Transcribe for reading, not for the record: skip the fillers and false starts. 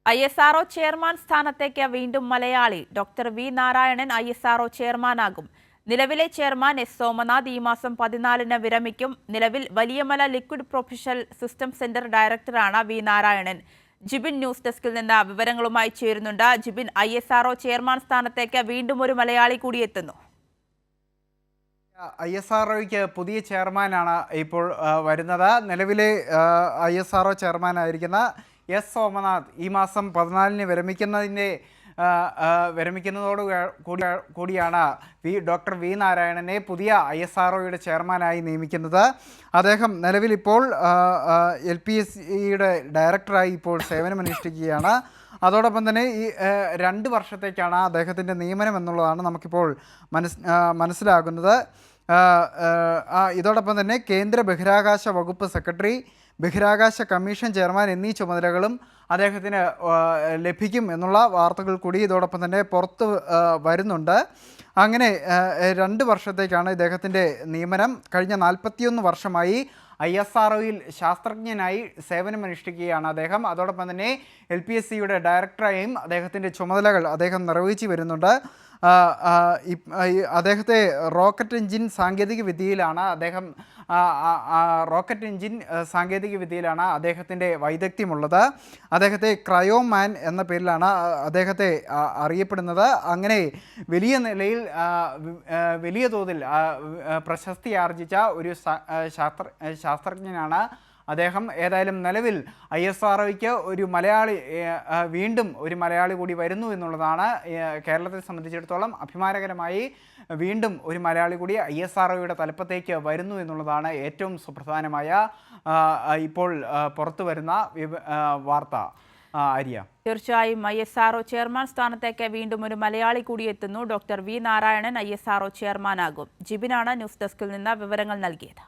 ISRO chairman സ്ഥാനത്തേക്ക് വീണ്ടും Malayali doctor V Narayanan ISRO ചെയർമാനാകും. നിലവിലെ ചെയർമാൻ എസ് സോമനാഥ് ഈ മാസം 14-ന് വിരമിക്കും. നിലവിൽ Valiyamala liquid professional system centre ഡയറക്ടറാണ് വി നാരായണൻ. ജിബിൻ ന്യൂസ് ഡെസ്കിൽ നിന്ന് വിവരങ്ങളുമായി ചേരുന്നുണ്ട്. ജിബിൻ, ISRO ചെയർമാൻ സ്ഥാനത്തേക്ക് വീണ്ടും ഒരു മലയാളി കൂടി എത്തുന്നു. ISROയ്ക്ക് പുതിയ ചെയർമാനാണ് ഇപ്പോൾ വരുന്നത്. നിലവിലെ ISRO ചെയർമാനായിരിക്കുന്ന എസ് സോമനാഥ് ഈ മാസം 14-ന് വിരമിക്കുന്നതോടു കൂടിയാണ് ഡോക്ടർ വി നാരായണനെ പുതിയ ISROയുടെ ചെയർമാനായി നിയമിക്കുന്നത്. അദ്ദേഹം നിലവിലിപ്പോൾ LPSCയുടെ ഡയറക്ടറായി ഇപ്പോൾ സേവനമനുഷ്ഠിക്കുകയാണ്. അതോടൊപ്പം തന്നെ ഈ 2 വർഷത്തേക്കാണ് അദ്ദേഹത്തിൻ്റെ നിയമനം എന്നുള്ളതാണ് നമുക്കിപ്പോൾ മനസ്സിലാകുന്നത്. ഇതോടൊപ്പം തന്നെ കേന്ദ്ര ബഹിരാകാശ വകുപ്പ് സെക്രട്ടറി, ബഹിരാകാശ കമ്മീഷൻ ചെയർമാൻ എന്നീ ചുമതലകളും അദ്ദേഹത്തിന് ലഭിക്കും എന്നുള്ള വാർത്തകൾ കൂടി ഇതോടൊപ്പം തന്നെ പുറത്ത് വരുന്നുണ്ട്. അങ്ങനെ 2 വർഷത്തേക്കാണ് ഇദ്ദേഹത്തിൻ്റെ നിയമനം. കഴിഞ്ഞ 41 വർഷമായി ISROയിൽ ശാസ്ത്രജ്ഞനായി സേവനമനുഷ്ഠിക്കുകയാണ് അദ്ദേഹം. അതോടൊപ്പം തന്നെ LPSCയുടെ ഡയറക്ടറായും അദ്ദേഹത്തിൻ്റെ ചുമതലകൾ അദ്ദേഹം നിർവഹിച്ചു വരുന്നുണ്ട്. അദ്ദേഹത്തെ റോക്കറ്റ് എഞ്ചിൻ സാങ്കേതിക വിദ്യയിലാണ് അദ്ദേഹത്തിൻ്റെ വൈദഗ്ധ്യമുള്ളത്. അദ്ദേഹത്തെ ക്രയോമാൻ എന്ന പേരിലാണ് അദ്ദേഹത്തെ അറിയപ്പെടുന്നത്. അങ്ങനെ വലിയ നിലയിൽ വലിയ തോതിൽ പ്രശസ്തി ആർജിച്ച ഒരു ശാസ്ത്രജ്ഞനാണ് അദ്ദേഹം. ഏതായാലും നിലവിൽ ISROയ്ക്ക് വീണ്ടും ഒരു മലയാളി കൂടി വരുന്നു എന്നുള്ളതാണ് കേരളത്തെ സംബന്ധിച്ചിടത്തോളം അഭിമാനകരമായി. വീണ്ടും ഒരു മലയാളി കൂടി ISROയുടെ തലപ്പത്തേക്ക് വരുന്നു എന്നുള്ളതാണ് ഏറ്റവും സുപ്രധാനമായ ഇപ്പോൾ പുറത്തു വരുന്ന വാർത്ത. ആര്യ, തീർച്ചയായും ISRO ചെയർമാൻ സ്ഥാനത്തേക്ക് വീണ്ടും ഒരു മലയാളി കൂടി എത്തുന്നു. ഡോക്ടർ വി നാരായണൻ ISRO ചെയർമാനാകും. ജിബിനാണ് ന്യൂസ് ഡെസ്കിൽ നിന്ന് വിവരങ്ങൾ നൽകിയത്.